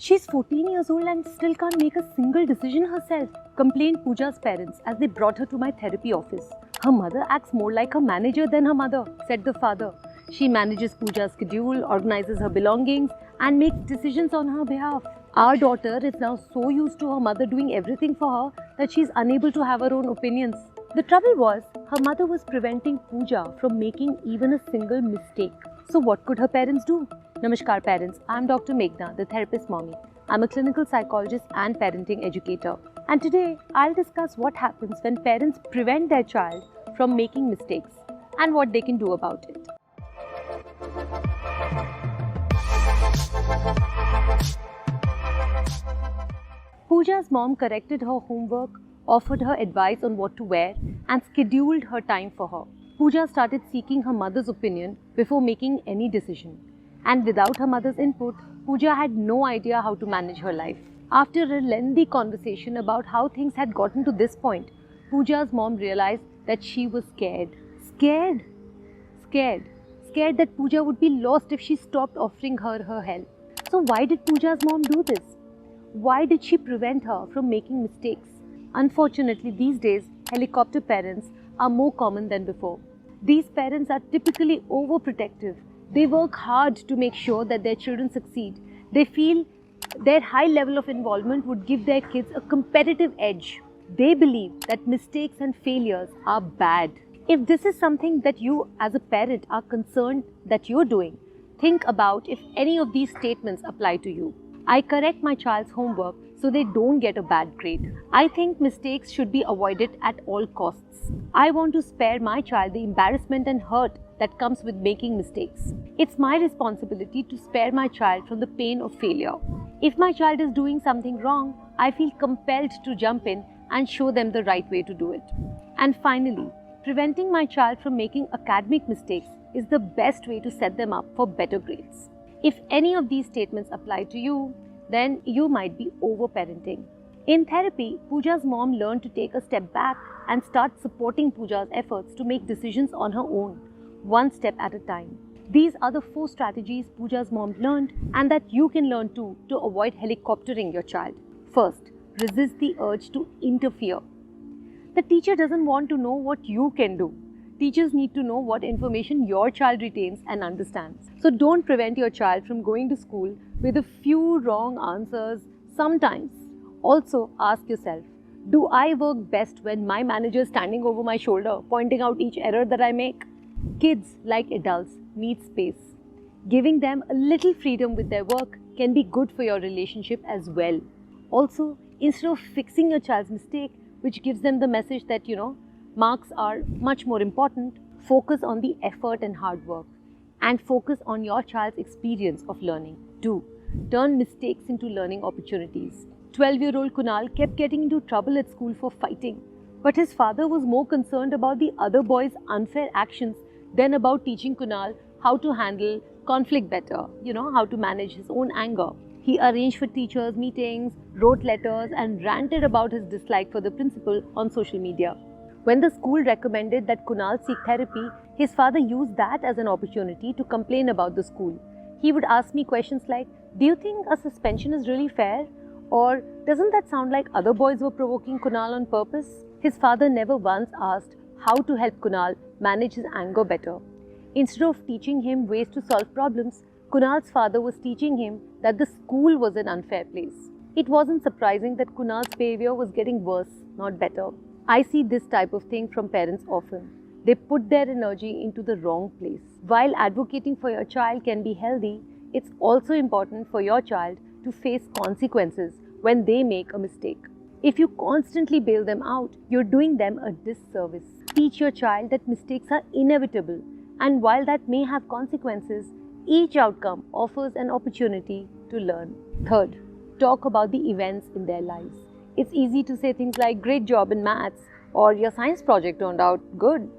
She's 14 years old and still can't make a single decision herself, complained Pooja's parents as they brought her to my therapy office. Her mother acts more like her manager than her mother, said the father. She manages Pooja's schedule, organizes her belongings, and makes decisions on her behalf. Our daughter is now so used to her mother doing everything for her that she's unable to have her own opinions. The trouble was, her mother was preventing Pooja from making even a single mistake. So what could her parents do? Namaskar parents, I'm Dr. Meghna, the therapist mommy. I'm a clinical psychologist and parenting educator. And today, I'll discuss what happens when parents prevent their child from making mistakes and what they can do about it. Pooja's mom corrected her homework, offered her advice on what to wear, and scheduled her time for her. Pooja started seeking her mother's opinion before making any decision. And without her mother's input, Pooja had no idea how to manage her life. After a lengthy conversation about how things had gotten to this point, Pooja's mom realized that she was scared. Scared that Pooja would be lost if she stopped offering her help. So why did Pooja's mom do this? Why did she prevent her from making mistakes? Unfortunately, these days, helicopter parents are more common than before. These parents are typically overprotective. They work hard to make sure that their children succeed. They feel their high level of involvement would give their kids a competitive edge. They believe that mistakes and failures are bad. If this is something that you as a parent are concerned that you're doing, think about if any of these statements apply to you. I correct my child's homework so they don't get a bad grade. I think mistakes should be avoided at all costs. I want to spare my child the embarrassment and hurt that comes with making mistakes. It's my responsibility to spare my child from the pain of failure. If my child is doing something wrong, I feel compelled to jump in and show them the right way to do it. And finally, preventing my child from making academic mistakes is the best way to set them up for better grades. If any of these statements apply to you, then you might be overparenting. In therapy, Pooja's mom learned to take a step back and start supporting Pooja's efforts to make decisions on her own, one step at a time. These are the 4 strategies Pooja's mom learned and that you can learn too to avoid helicoptering your child. First, resist the urge to interfere. The teacher doesn't want to know what you can do. Teachers need to know what information your child retains and understands. So don't prevent your child from going to school with a few wrong answers sometimes. Also ask yourself, do I work best when my manager is standing over my shoulder pointing out each error that I make? Kids, like adults, need space. Giving them a little freedom with their work can be good for your relationship as well. Also, instead of fixing your child's mistake, which gives them the message that, marks are much more important, focus on the effort and hard work. And focus on your child's experience of learning. 2. Turn mistakes into learning opportunities. 12-year-old Kunal kept getting into trouble at school for fighting. But his father was more concerned about the other boys' unfair actions than about teaching Kunal how to handle conflict better, how to manage his own anger. He arranged for teachers' meetings, wrote letters, and ranted about his dislike for the principal on social media. When the school recommended that Kunal seek therapy, his father used that as an opportunity to complain about the school. He would ask me questions like, do you think a suspension is really fair? Or doesn't that sound like other boys were provoking Kunal on purpose? His father never once asked how to help Kunal manage his anger better. Instead of teaching him ways to solve problems, Kunal's father was teaching him that the school was an unfair place. It wasn't surprising that Kunal's behavior was getting worse, not better. I see this type of thing from parents often. They put their energy into the wrong place. While advocating for your child can be healthy, it's also important for your child to face consequences when they make a mistake. If you constantly bail them out, you're doing them a disservice. Teach your child that mistakes are inevitable, and while that may have consequences, each outcome offers an opportunity to learn. Third, talk about the events in their lives. It's easy to say things like, great job in maths, or your science project turned out good,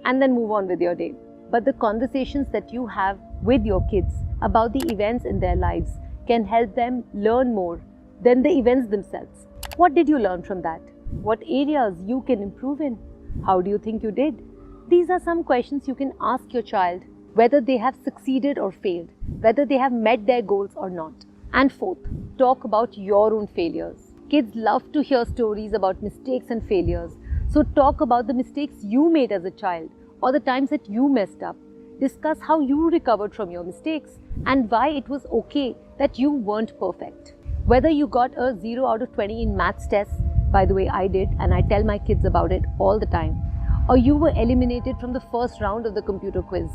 and then move on with your day. But the conversations that you have with your kids about the events in their lives can help them learn more than the events themselves. What did you learn from that? What areas you can improve in? How do you think you did? These are some questions you can ask your child, whether they have succeeded or failed, whether they have met their goals or not. And fourth, talk about your own failures. Kids love to hear stories about mistakes and failures. So talk about the mistakes you made as a child or the times that you messed up. Discuss how you recovered from your mistakes and why it was okay that you weren't perfect. Whether you got a 0 out of 20 in maths tests, by the way I did and I tell my kids about it all the time, or you were eliminated from the first round of the computer quiz,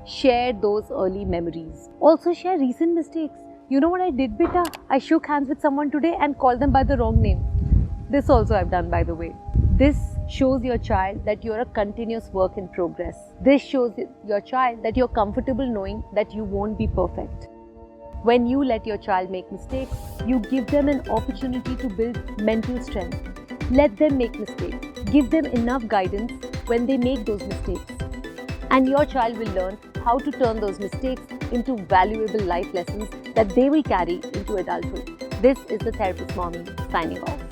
share those early memories. Also share recent mistakes. You know what I did, beta? I shook hands with someone today and called them by the wrong name. This also I've done, by the way. This shows your child that you're a continuous work in progress. This shows your child that you're comfortable knowing that you won't be perfect. When you let your child make mistakes, you give them an opportunity to build mental strength. Let them make mistakes. Give them enough guidance when they make those mistakes. And your child will learn how to turn those mistakes into valuable life lessons that they will carry into adulthood. This is the Therapist Mommy signing off.